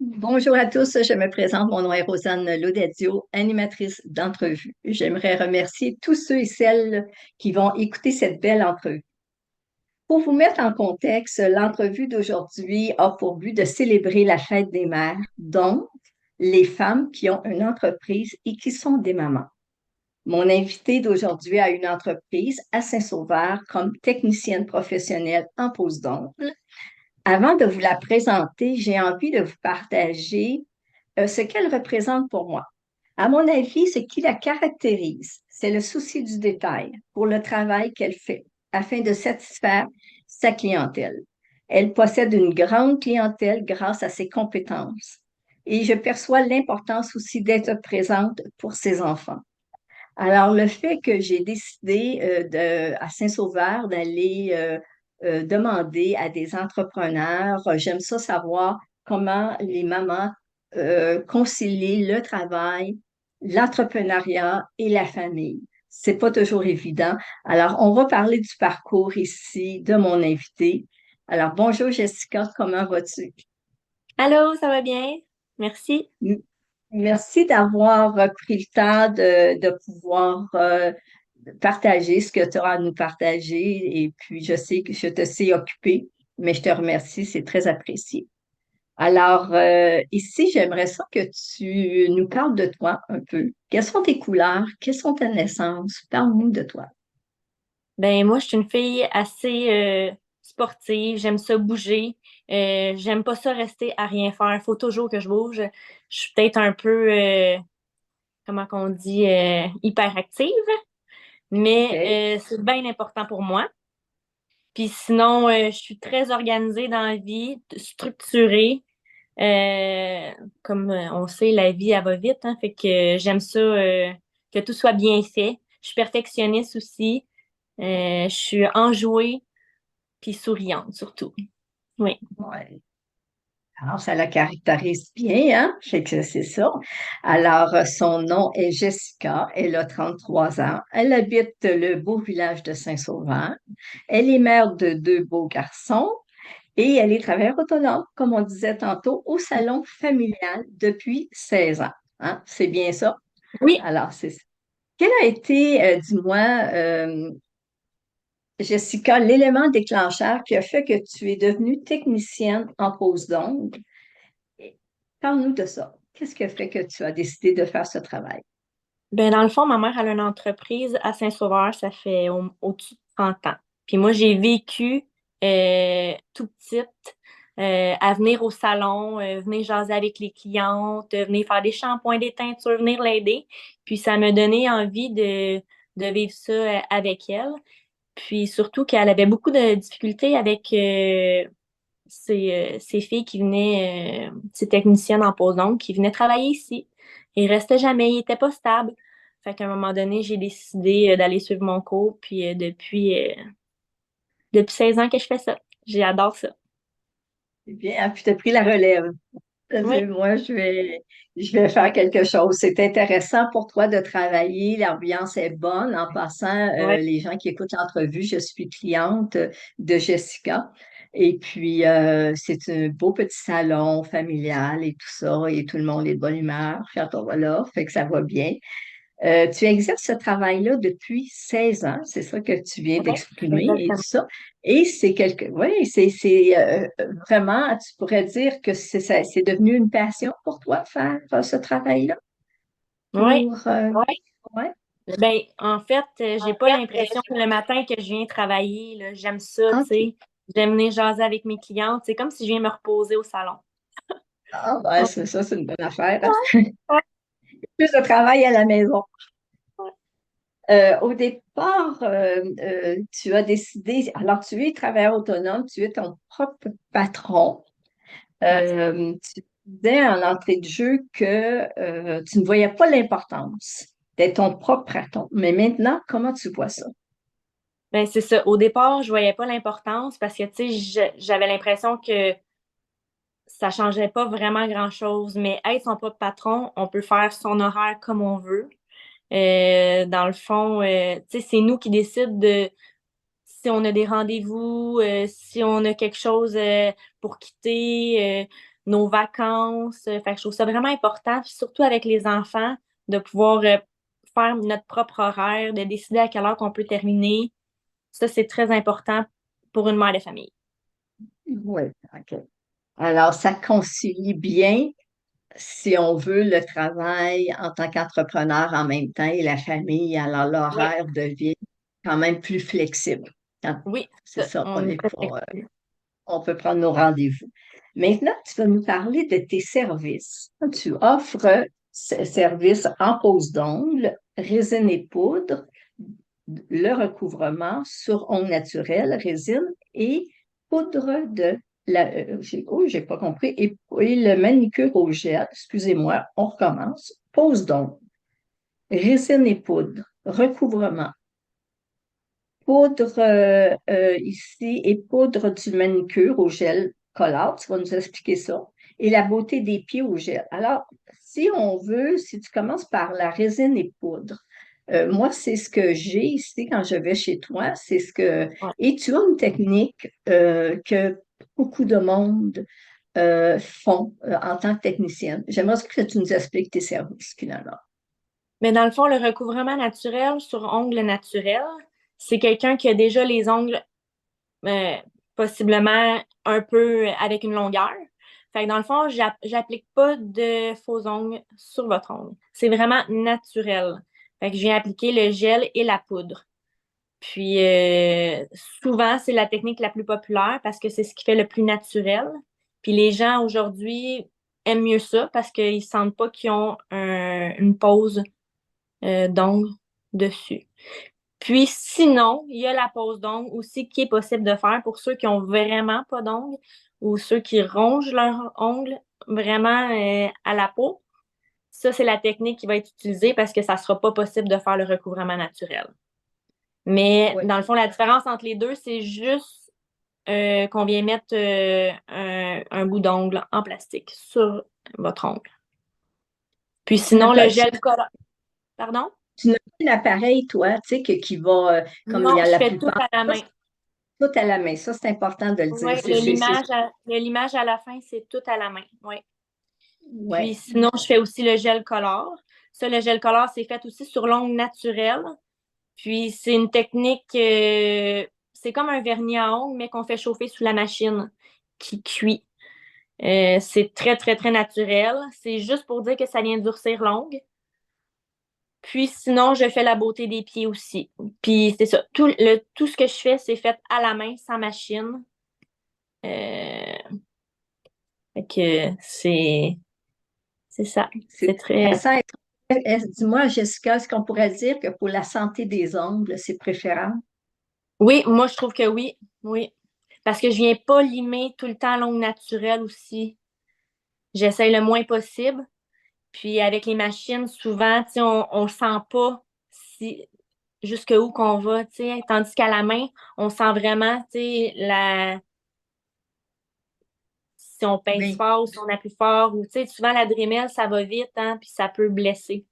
Bonjour à tous, je me présente, mon nom est Rosanne Laudadio, animatrice d'entrevue. J'aimerais remercier tous ceux et celles qui vont écouter cette belle entrevue. Pour vous mettre en contexte, l'entrevue d'aujourd'hui a pour but de célébrer la fête des mères, donc les femmes qui ont une entreprise et qui sont des mamans. Mon invitée d'aujourd'hui a une entreprise à Saint-Sauveur comme technicienne professionnelle en pose d'ongles. Avant de vous la présenter, j'ai envie de vous partager ce qu'elle représente pour moi. À mon avis, ce qui la caractérise, c'est le souci du détail pour le travail qu'elle fait afin de satisfaire sa clientèle. Elle possède une grande clientèle grâce à ses compétences et je perçois l'importance aussi d'être présente pour ses enfants. Alors, le fait que j'ai décidé à Saint-Sauveur d'aller demander à des entrepreneurs, j'aime ça savoir comment les mamans concilient le travail, l'entrepreneuriat et la famille. C'est pas toujours évident. Alors, on va parler du parcours ici de mon invité. Alors, bonjour Jessica, comment vas-tu? Allô, ça va bien? Merci. Merci d'avoir pris le temps de pouvoir partager ce que tu as à nous partager. Et puis, je sais que je te sais occupé, mais je te remercie, c'est très apprécié. Alors, ici, j'aimerais ça que tu nous parles de toi un peu. Quelles sont tes couleurs? Quelles sont tes naissances? Parle-nous de toi. Ben moi, je suis une fille assez sportive. J'aime ça bouger. J'aime pas ça rester à rien faire. Il faut toujours que je bouge. Je suis peut-être un peu, comment qu'on dit, hyperactive, mais OK. c'est bien important pour moi. Puis sinon, je suis très organisée dans la vie, structurée. Comme on sait, la vie, elle va vite, hein, fait que j'aime ça, que tout soit bien fait. Je suis perfectionniste aussi. Je suis enjouée puis souriante surtout. Oui. Ouais. Alors, ça la caractérise bien, hein? Fait que c'est ça. Alors, son nom est Jessica. Elle a 33 ans. Elle habite le beau village de Saint-Sauveur. Elle est mère de deux beaux garçons et elle est travailleuse autonome, comme on disait tantôt, au salon familial depuis 16 ans. Hein? C'est bien ça? Oui, Alors, c'est ça. Quel a été, dis-moi, Jessica, l'élément déclencheur qui a fait que tu es devenue technicienne en pose d'ongles? Parle-nous de ça. Qu'est-ce qui a fait que tu as décidé de faire ce travail? ben dans le fond, ma mère elle a une entreprise à Saint-Sauveur, ça fait au-dessus de 30 ans. Puis moi, j'ai vécu tout petite à venir au salon, venir jaser avec les clientes, venir faire des shampoings, des teintures, venir l'aider. Puis ça m'a donné envie de vivre ça avec elle. Puis surtout qu'elle avait beaucoup de difficultés avec ces filles qui venaient, ces techniciennes en pause d'ongles, qui venaient travailler ici. Ils restaient jamais, ils n'étaient pas stables. Fait qu'à un moment donné, j'ai décidé d'aller suivre mon cours, puis depuis 16 ans que je fais ça. J'adore ça. Eh bien, puis tu as pris la relève. Tu Oui, dit, moi, je vais faire quelque chose. C'est intéressant pour toi de travailler. L'ambiance est bonne. En passant, oui. les gens qui écoutent l'entrevue, je suis cliente de Jessica. Et puis, c'est un beau petit salon familial et tout ça. Et tout le monde est de bonne humeur quand on va là. Fait que ça va bien. Tu exerces ce travail-là depuis 16 ans, c'est ça que tu viens Oui, d'exprimer et tout exactement. ça. Et c'est oui, vraiment, tu pourrais dire que c'est devenu une passion pour toi, faire ce travail-là. Oui. Pour, ouais. Ben, en fait, j'ai pas l'impression que le matin que je viens travailler, là, j'aime ça, tu OK. sais. J'aime venir jaser avec mes clientes. C'est comme si je viens me reposer au salon. Ah, ben, c'est ça, c'est une bonne affaire, hein. Ouais. Plus de travail à la maison. Au départ, tu as décidé, alors tu es travailleur autonome, tu es ton propre patron. Ouais. Tu disais en entrée de jeu que tu ne voyais pas l'importance d'être ton propre patron. Mais maintenant, comment tu vois ça? Ben, c'est ça. Au départ, je voyais pas l'importance parce que, tu sais, j'avais l'impression que ça changeait pas vraiment grand-chose. Mais être son propre patron, on peut faire son horaire comme on veut. Dans le fond, tu sais, c'est nous qui décidons de si on a des rendez-vous, si on a quelque chose pour quitter. nos vacances. Fait que je trouve ça vraiment important, surtout avec les enfants, de pouvoir faire notre propre horaire, de décider à quelle heure qu'on peut terminer. Ça, c'est très important pour une mère de famille. Oui, OK. Alors, ça concilie bien, si on veut, le travail en tant qu'entrepreneur en même temps et la famille. Alors, Oui, l'horaire devient quand même plus flexible. Hein? oui, C'est ça, on on est n'est très pas, flexible. on peut prendre nos rendez-vous. Maintenant, tu vas nous parler de tes services. Tu offres ce service en pose d'ongles, résine et poudre, le recouvrement sur ongles naturels, résine et poudre de j'ai pas compris, et le manicure au gel, excusez-moi, on recommence. Pose d'ongles, résine et poudre, recouvrement, poudre ici et poudre du manicure au gel collant, tu vas nous expliquer ça, et la beauté des pieds au gel. Alors, si on veut, si tu commences par la résine et poudre, moi, c'est ce que j'ai ici quand je vais chez toi, c'est ce que... Ouais. Et tu as une technique que beaucoup de monde font en tant que technicienne. J'aimerais que tu nous expliques tes services, finalement. Mais dans le fond, le recouvrement naturel sur ongles naturels, c'est quelqu'un qui a déjà les ongles euh, possiblement un peu avec une longueur. Fait que dans le fond, j'applique pas de faux ongles sur votre ongle. C'est vraiment naturel. Fait que je viens appliquer le gel et la poudre. Puis souvent, c'est la technique la plus populaire parce que c'est ce qui fait le plus naturel. Puis les gens aujourd'hui aiment mieux ça parce qu'ils sentent pas qu'ils ont une pose d'ongles dessus. Puis sinon, il y a la pose d'ongles aussi qui est possible de faire pour ceux qui ont vraiment pas d'ongles ou ceux qui rongent leurs ongles vraiment à la peau. Ça, c'est la technique qui va être utilisée parce que ça sera pas possible de faire le recouvrement naturel. Mais Oui. dans le fond, la différence entre les deux, c'est juste qu'on vient mettre un bout d'ongle en plastique sur votre ongle. Puis Tu n'as sinon, pas, le gel collant. Pardon? tu n'as pas l'appareil, toi, tu sais, qui va, comme il y Non, a je la fais tout plupart, à la ça, main. c'est tout à la main. Ça, c'est important de le Oui, dire. l'image à la fin, c'est tout à la main. Oui. Puis Ouais, sinon, je fais aussi le gel color. Ça, le gel color, c'est fait aussi sur l'ongle naturel. Puis c'est une technique, c'est comme un vernis à ongles, mais qu'on fait chauffer sous la machine qui cuit. C'est très, très, très naturel. C'est juste pour dire que ça vient durcir l'ongle. Puis sinon, je fais la beauté des pieds aussi. Puis c'est ça. Tout ce que je fais, c'est fait à la main, sans machine. Euh, fait que c'est ça. c'est C'est très. intéressant. Dis-moi, Jessica, est-ce qu'on pourrait dire que pour la santé des ongles, c'est préférable? Oui, moi, je trouve que oui. Oui. Parce que je viens pas limer tout le temps l'ongle naturel aussi. J'essaye le moins possible. Puis avec les machines, souvent, tu sais, on sent pas si jusqu'où qu'on va, tu sais. Tandis qu'à la main, on sent vraiment, tu sais, si on pince Oui. fort ou si on appuie fort. Ou, tu sais, souvent, la Dremel, ça va vite, hein, puis ça peut blesser.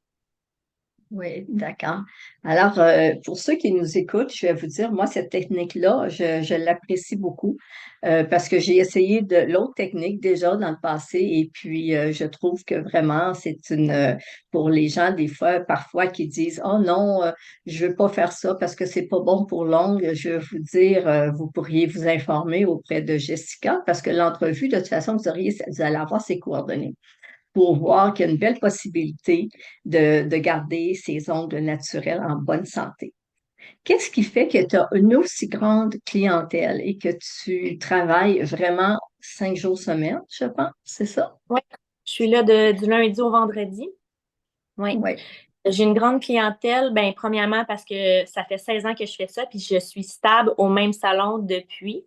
Oui, d'accord. Alors, pour ceux qui nous écoutent, je vais vous dire, moi, cette technique-là, je l'apprécie beaucoup parce que j'ai essayé de l'autre technique déjà dans le passé et puis je trouve que vraiment, pour les gens, des fois, parfois, qui disent, oh non, je veux pas faire ça parce que c'est pas bon pour l'ongle, je vais vous dire, vous pourriez vous informer auprès de Jessica parce que l'entrevue, de toute façon, vous allez avoir ses coordonnées pour voir qu'il y a une belle possibilité de garder ses ongles naturels en bonne santé. Qu'est-ce qui fait que tu as une aussi grande clientèle et que tu travailles vraiment 5 jours semaine, je pense, c'est ça? Oui. Je suis là du lundi au vendredi. Oui. Oui, J'ai une grande clientèle, ben, premièrement parce que ça fait 16 ans que je fais ça, puis je suis stable au même salon depuis.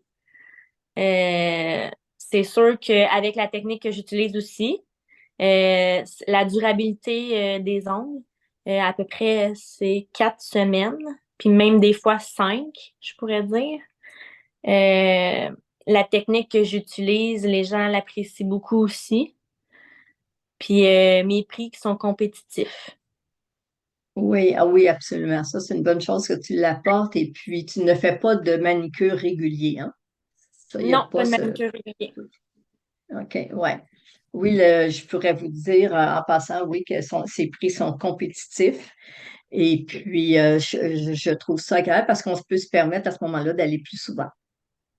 C'est sûr qu'avec la technique que j'utilise aussi, la durabilité des ongles, à peu près, c'est 4 semaines, puis même des fois 5, je pourrais dire. Euh, la technique que j'utilise, les gens l'apprécient beaucoup aussi. Puis mes prix qui sont compétitifs. oui, ah oui, absolument. Ça, c'est une bonne chose que tu l'apportes et puis tu ne fais pas de manicure régulier, hein? Ça, il n'y a Non, pas pas de ce... manucure régulier. OK, ouais. Oui, je pourrais vous dire en passant, oui, que ces prix sont compétitifs. Et puis, je trouve ça agréable parce qu'on peut se permettre à ce moment-là d'aller plus souvent.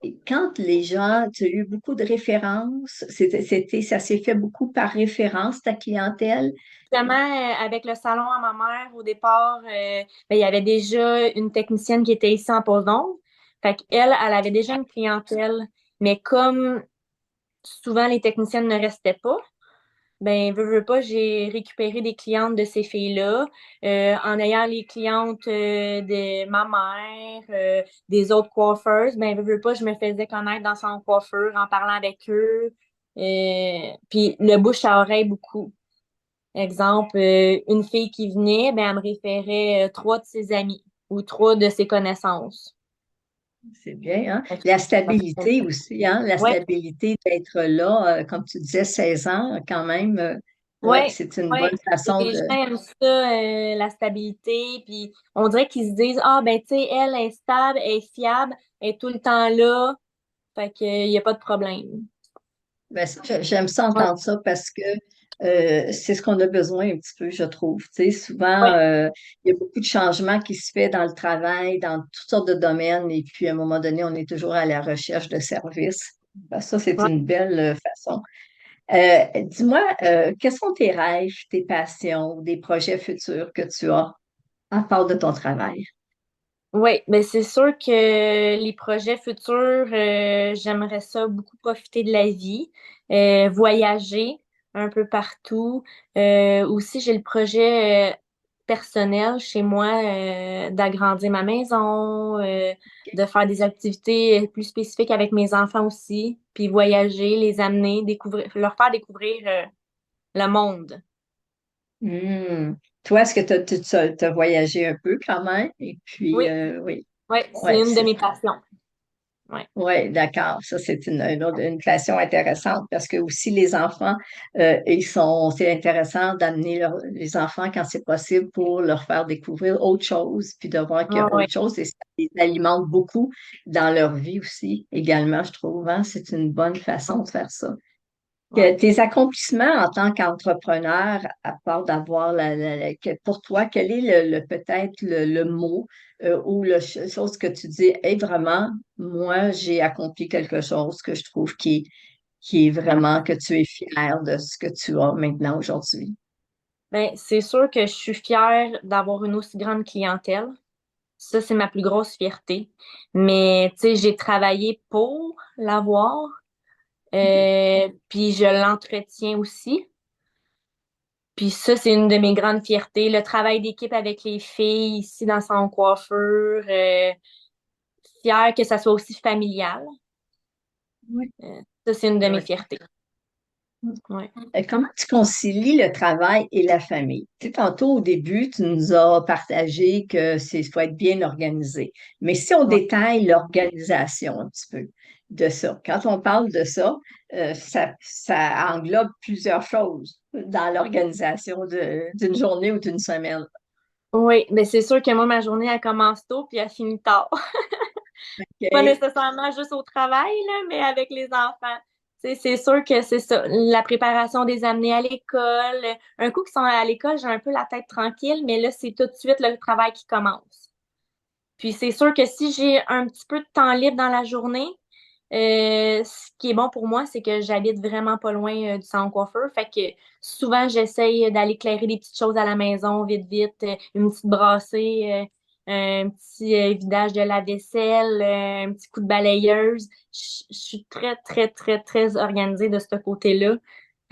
Et quand les gens, tu as eu beaucoup de références, ça s'est fait beaucoup par référence, ta clientèle. Justement, avec le salon à ma mère, au départ, ben, il y avait déjà une technicienne qui était ici en pause d'onde. Fait qu'elle, elle avait déjà une clientèle. Mais comme souvent les techniciennes ne restaient pas, ben, veux pas, j'ai récupéré des clientes de ces filles-là, en ayant les clientes de ma mère, des autres coiffeuses, ben, veux pas, je me faisais connaître dans son coiffeur en parlant avec eux. Puis le bouche à oreille beaucoup. Exemple, une fille qui venait, ben, elle me référait trois de ses amis ou trois de ses connaissances. C'est bien, hein? Fait que La ça fait- stabilité aussi, hein? La Ouais, stabilité d'être là, comme tu disais, 16 ans, quand même, ouais, ouais, c'est une bonne ouais. façon Les de. gens aiment ça, la stabilité. Puis on dirait qu'ils se disent, ah, ben, tu sais, elle est stable, elle est fiable, elle est tout le temps là. Fait qu'il n'y a pas de problème. Ben, j'aime ça Ouais, entendre ça parce que c'est ce qu'on a besoin un petit peu, je trouve. Tu sais, souvent, ouais, il y a beaucoup de changements qui se fait dans le travail, dans toutes sortes de domaines, et puis à un moment donné, on est toujours à la recherche de services. Ben, ça, c'est ouais. une belle façon. Dis-moi, quels sont tes rêves, tes passions, des projets futurs que tu as à part de ton travail? Oui, mais c'est sûr que les projets futurs, j'aimerais ça beaucoup profiter de la vie, voyager un peu partout. Aussi, j'ai le projet personnel chez moi d'agrandir ma maison, de faire des activités plus spécifiques avec mes enfants aussi, puis voyager, les amener, découvrir, leur faire découvrir le monde. Hmm. Toi, est-ce que tu as voyagé un peu quand même? Et puis, Oui, oui, oui, c'est ouais, une de mes passions. Ouais. oui, d'accord. Ça, c'est une passion intéressante parce que aussi les enfants, c'est intéressant d'amener les enfants quand c'est possible pour leur faire découvrir autre chose, puis de voir qu'il y a Ouais, autre chose et ça les alimente beaucoup dans leur vie aussi, également, je trouve, hein. C'est une bonne façon de faire ça. ouais. Tes accomplissements en tant qu'entrepreneur, à part d'avoir pour toi, quel est peut-être le mot ou la chose que tu dis, hey, vraiment, moi, j'ai accompli quelque chose que je trouve qui est vraiment que tu es fier de ce que tu as maintenant aujourd'hui. Ben, c'est sûr que je suis fière d'avoir une aussi grande clientèle. Ça, c'est ma plus grosse fierté. Mais, tu sais, j'ai travaillé pour l'avoir, puis je l'entretiens aussi. Puis ça, c'est une de mes grandes fiertés. Le travail d'équipe avec les filles ici dans son coiffure, fière que ça soit aussi familial. Oui. Ça, c'est une de mes Oui. fiertés. Ouais. Comment tu concilies le travail et la famille? Tu sais, tantôt, au début, tu nous as partagé que faut être bien organisé. Mais si on Ouais. détaille l'organisation un petit peu de ça, quand on parle de ça, ça englobe plusieurs choses dans l'organisation d'une journée ou d'une semaine. Oui, mais c'est sûr que moi, ma journée, elle commence tôt puis elle finit tard. Pas OK? nécessairement juste au travail, là, mais avec les enfants. Tu sais, c'est sûr que c'est ça. La préparation des amener à l'école. Un coup qu'ils sont à l'école, j'ai un peu la tête tranquille, mais là, c'est tout de suite le travail qui commence. Puis c'est sûr que si j'ai un petit peu de temps libre dans la journée, ce qui est bon pour moi, c'est que j'habite vraiment pas loin du salon de coiffeur. Fait que souvent, j'essaye d'aller clairer des petites choses à la maison, vite, vite, une petite brassée, un petit vidage de la vaisselle, un petit coup de balayeuse. Je suis très, très, très, très organisée de ce côté-là.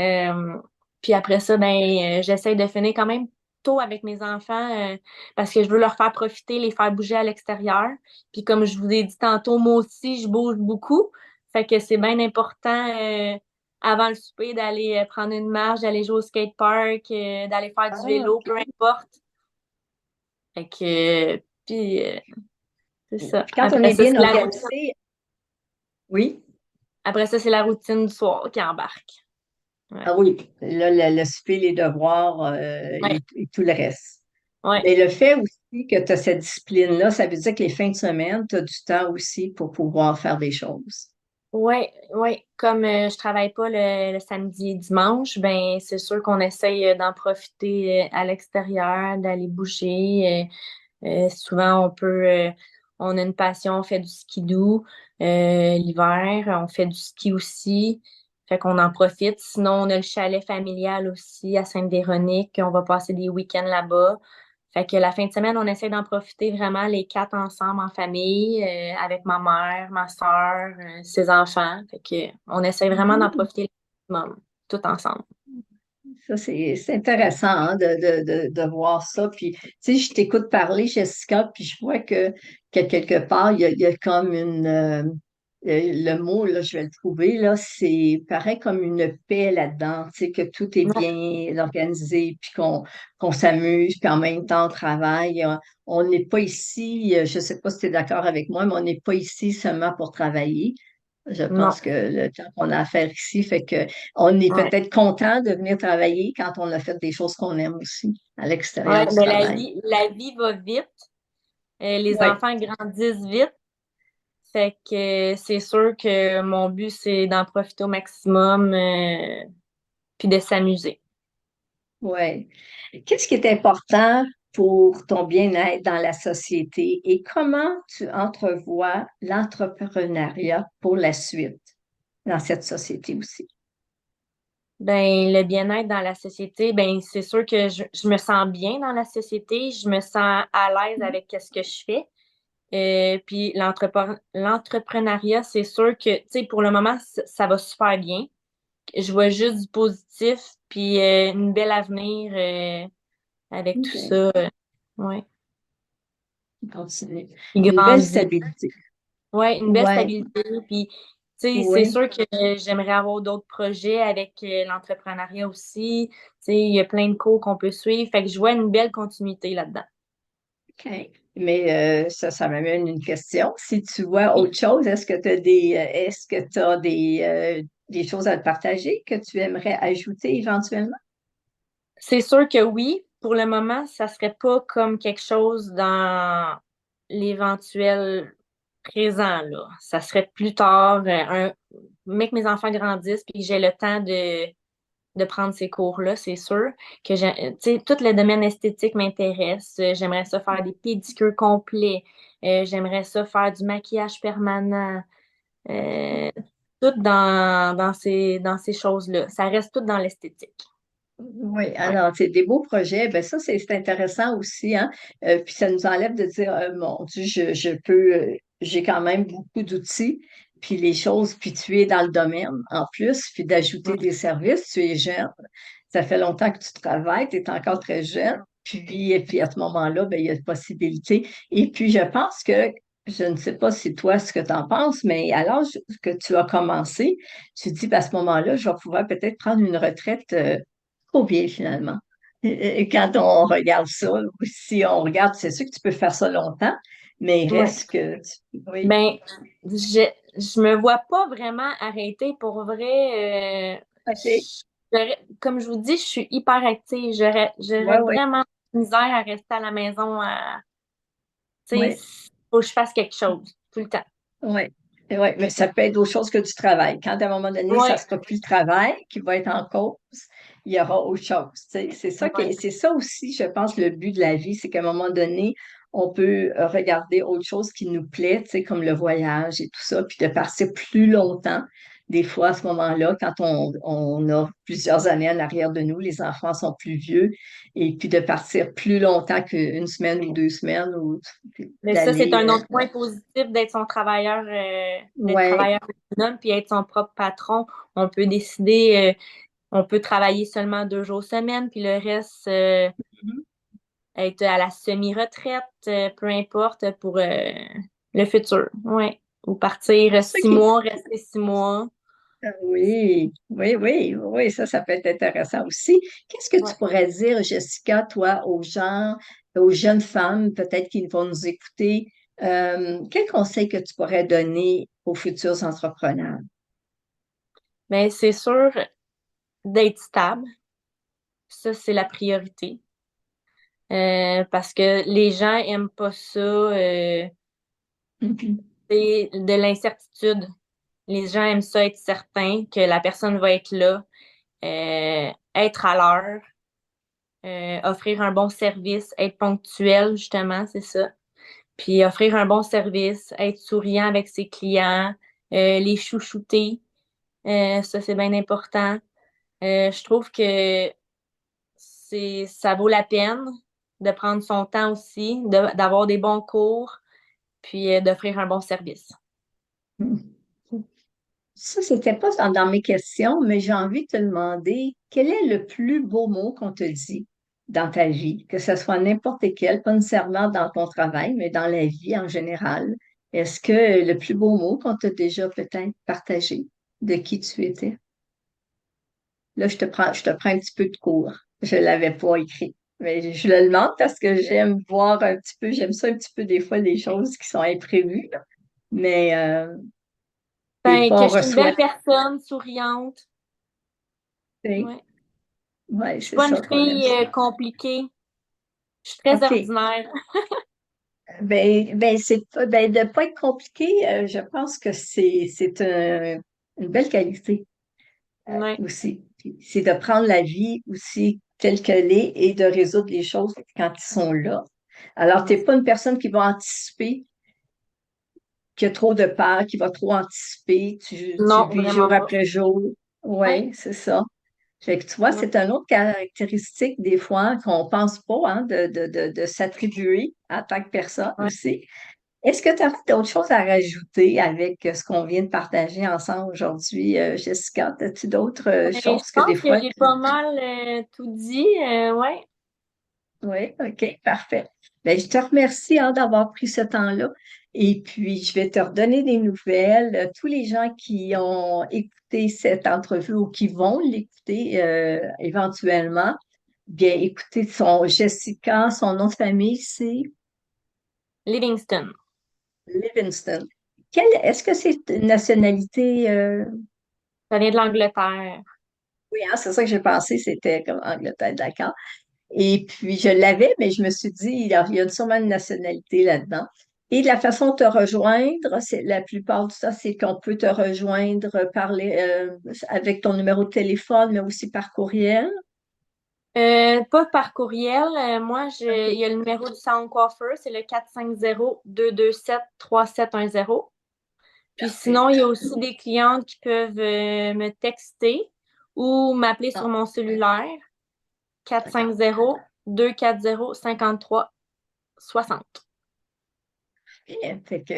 Euh, puis après ça, ben, j'essaye de finir quand même tôt avec mes enfants parce que je veux leur faire profiter, les faire bouger à l'extérieur. Puis comme je vous ai dit tantôt, moi aussi, je bouge beaucoup. Fait que c'est bien important avant le souper d'aller prendre une marche, d'aller jouer au skatepark, d'aller faire du Ah, vélo, peu OK. importe. Fait que puis c'est ça. Puis quand on est bien organisé, oui. Après ça, c'est la routine du soir qui embarque. Ouais. Ah oui, là, le souper, les devoirs Ouais. et tout le reste. Ouais. Mais le fait aussi que tu as cette discipline-là, ça veut dire que les fins de semaine, tu as du temps aussi pour pouvoir faire des choses. Ouais, ouais. comme je travaille pas le samedi et dimanche, ben c'est sûr qu'on essaye d'en profiter à l'extérieur, d'aller bouger. Souvent, on a une passion, on fait du skidoo l'hiver, on fait du ski aussi, fait qu'on en profite. Sinon, on a le chalet familial aussi à Sainte-Véronique, on va passer des week-ends là-bas. Fait que la fin de semaine, on essaie d'en profiter vraiment les quatre ensemble en famille, avec ma mère, ma soeur, ses enfants. Fait que on essaie vraiment d'en Mhm. profiter le maximum, tout ensemble. Ça, c'est intéressant hein, de voir ça. Puis, tu sais, je t'écoute parler, Jessica, puis je vois que quelque part, il y a comme le mot, là, je vais le trouver, là, c'est pareil comme une paix là-dedans, tu sais, que tout est Ouais. bien organisé, puis qu'on s'amuse, puis en même temps, on travaille. On n'est pas ici, je ne sais pas si tu es d'accord avec moi, mais on n'est pas ici seulement pour travailler. Je Non. pense que le temps qu'on a à faire ici fait que on est Ouais. peut-être content de venir travailler quand on a fait des choses qu'on aime aussi à l'extérieur Ouais, du mais travail. la vie va vite. Les Oui, enfants grandissent vite. Fait que c'est sûr que mon but, c'est d'en profiter au maximum, puis de s'amuser. oui. Qu'est-ce qui est important pour ton bien-être dans la société et comment tu entrevois l'entrepreneuriat pour la suite dans cette société aussi? Ben, le bien-être dans la société, ben, c'est sûr que je me sens bien dans la société, je me sens à l'aise avec ce que je fais. Puis l'entrepreneuriat, c'est sûr que, tu sais, pour le moment, ça va super bien. Je vois juste du positif, puis une belle avenir avec tout OK. ça. Ouais. Continue. Il Une belle grandit. stabilité. Ouais, une belle Oui, stabilité. Puis, tu sais, c'est oui. sûr que j'aimerais avoir d'autres projets avec l'entrepreneuriat aussi. Tu sais, il y a plein de cours qu'on peut suivre. Fait que je vois une belle continuité là-dedans. OK. Mais ça m'amène une question. Si tu vois Oui. autre chose, est-ce que tu as des choses à te partager que tu aimerais ajouter éventuellement? C'est sûr que oui. Pour le moment, ça serait pas comme quelque chose dans l'éventuel présent, là. Ça serait plus tard, mais que mes enfants grandissent puis que j'ai le temps de prendre ces cours-là, c'est sûr. Que tu sais, tout le domaine esthétique m'intéresse. J'aimerais ça faire des pédicures complets. J'aimerais ça faire du maquillage permanent. Euh, tout dans ces choses-là. Ça reste tout dans l'esthétique. Oui, Ouais. alors, c'est des beaux projets. Ben ça, c'est intéressant aussi, hein. Puis ça nous enlève de dire, mon Dieu, je peux, j'ai quand même beaucoup d'outils, puis les choses, puis tu es dans le domaine en plus, puis d'ajouter des services. Tu es jeune, ça fait longtemps que tu travailles, tu es encore très jeune, puis à ce moment-là, ben, il y a une possibilité. Et puis, je pense que, je ne sais pas si toi, ce que tu en penses, mais à l'âge que tu as commencé, tu dis, ben, à ce moment-là, je vais pouvoir peut-être prendre une retraite. Trop bien finalement. Et quand on regarde ça, si on regarde, c'est sûr que tu peux faire ça longtemps, mais il Ouais. reste que, oui, Ben, je me vois pas vraiment arrêter pour vrai. OK, Comme je vous dis, je suis hyper active. ouais, J'aurais ouais, vraiment de misère à rester à la maison. Tu sais, ouais, faut que je fasse quelque chose tout le temps. ouais. Ouais, mais ça peut être autre chose que du travail. Quand à un moment donné, ça ne Ouais, sera plus le travail qui va être en cause, il y aura autre chose. Tu sais. ouais. C'est ça aussi, je pense, le but de la vie, c'est qu'à un moment donné, on peut regarder autre chose qui nous plaît, tu sais, comme le voyage et tout ça, puis de partir plus longtemps. Des fois, à ce moment-là, quand on a plusieurs années en arrière de nous, les enfants sont plus vieux, et puis de partir plus longtemps qu'une semaine ou 2 semaines, ou Mais ça, c'est d'aller. un autre point positif d'être Ouais. travailleur autonome puis être son propre patron. On peut décider, on peut travailler seulement 2 jours semaine, puis le reste, être à la semi-retraite, peu importe pour le futur. Ouais. Ou partir C'est ça 6 mois, rester 6 mois. Oui, oui, oui, oui, ça peut être intéressant aussi. Qu'est-ce que tu Ouais. pourrais dire, Jessica, toi, aux gens, aux jeunes femmes, peut-être qui vont nous écouter, quel conseil que tu pourrais donner aux futurs entrepreneurs? Mais c'est sûr d'être stable. Ça, c'est la priorité. Parce que les gens aiment pas ça. Mhm. C'est de l'incertitude. Les gens aiment ça être certains que la personne va être là, être à l'heure, offrir un bon service, être ponctuel, justement, c'est ça. Puis offrir un bon service, être souriant avec ses clients, les chouchouter, ça c'est bien important. Je trouve que ça vaut la peine de prendre son temps aussi, d'avoir des bons cours, puis d'offrir un bon service. Ça, c'était pas dans mes questions, mais j'ai envie de te demander quel est le plus beau mot qu'on te dit dans ta vie, que ce soit n'importe quel, pas nécessairement dans ton travail, mais dans la vie en général. Est-ce que le plus beau mot qu'on t'a déjà peut-être partagé de qui tu étais? Là, je te prends un petit peu de cours. Je l'avais pas écrit. Mais je le demande parce que j'aime voir un petit peu, j'aime ça un petit peu des fois les choses qui sont imprévues, là. Mais des Ben, fois, que on je suis une reçoit. belle personne, souriante. Oui, Ouais. ouais, Je suis c'est pas une ça qu'on aime fille ça. compliquée. Je suis très OK. ordinaire. Ben, de ne pas être compliqué, je pense que une belle qualité Ouais. aussi. Puis c'est de prendre la vie aussi telle qu'elle est et de résoudre les choses quand ils sont là. Alors, tu n'es pas une personne qui va anticiper, qui a trop de peur, qui va trop anticiper. Tu Non, vis vraiment jour pas. après jour. Ouais. Oui, c'est ça. Fait que tu vois, Ouais. c'est une autre caractéristique des fois qu'on pense pas hein, de s'attribuer en tant que personne Ouais. aussi. Est-ce que tu as d'autres choses à rajouter avec ce qu'on vient de partager ensemble aujourd'hui, Jessica? As-tu d'autres Je choses que des pense que fois j'ai tu... pas mal tout dit. Ouais. Oui, OK, parfait. Ben, je te remercie hein, d'avoir pris ce temps-là. Et puis, je vais te redonner des nouvelles. Tous les gens qui ont écouté cette entrevue ou qui vont l'écouter éventuellement, bien, écoutez, Jessica, son nom de famille, c'est Livingston. Livingston. Est-ce que c'est une nationalité? Ça vient de l'Angleterre. Oui, hein, c'est ça que j'ai pensé, c'était comme Angleterre, d'accord. Et puis, je l'avais, mais je me suis dit, il y a sûrement une nationalité là-dedans. Et de la façon de te rejoindre, la plupart du temps, c'est qu'on peut te rejoindre avec ton numéro de téléphone, mais aussi par courriel. Pas par courriel. Moi, il OK. y a le numéro du salon de coiffeur, c'est le 450-227-3710. Puis Parfait. sinon, il y a aussi des clientes qui peuvent me texter ou m'appeler sur Ah, mon cellulaire d'accord. 450-240-5360. Bien. Fait que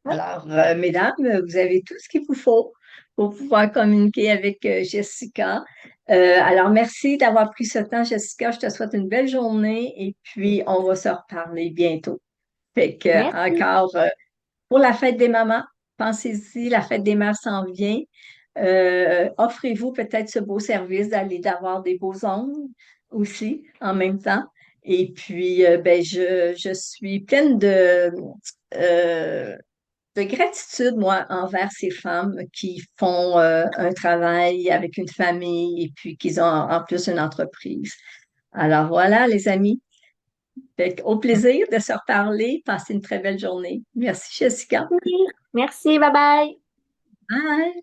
Oui, alors, mesdames, vous avez tout ce qu'il vous faut pour pouvoir communiquer avec Jessica. Alors, merci d'avoir pris ce temps, Jessica. Je te souhaite une belle journée et puis on va se reparler bientôt. Fait que, merci. encore, pour la fête des mamans, pensez-y, la fête des mères s'en vient. Offrez-vous peut-être ce beau service d'avoir des beaux ongles aussi en même temps. Et puis, ben, je suis pleine euh, de gratitude, moi, envers ces femmes qui font un travail avec une famille et puis qui ont en plus une entreprise. Alors voilà, les amis. Au plaisir de se reparler. Passez une très belle journée. Merci, Jessica. Oui. Merci, bye bye. Bye.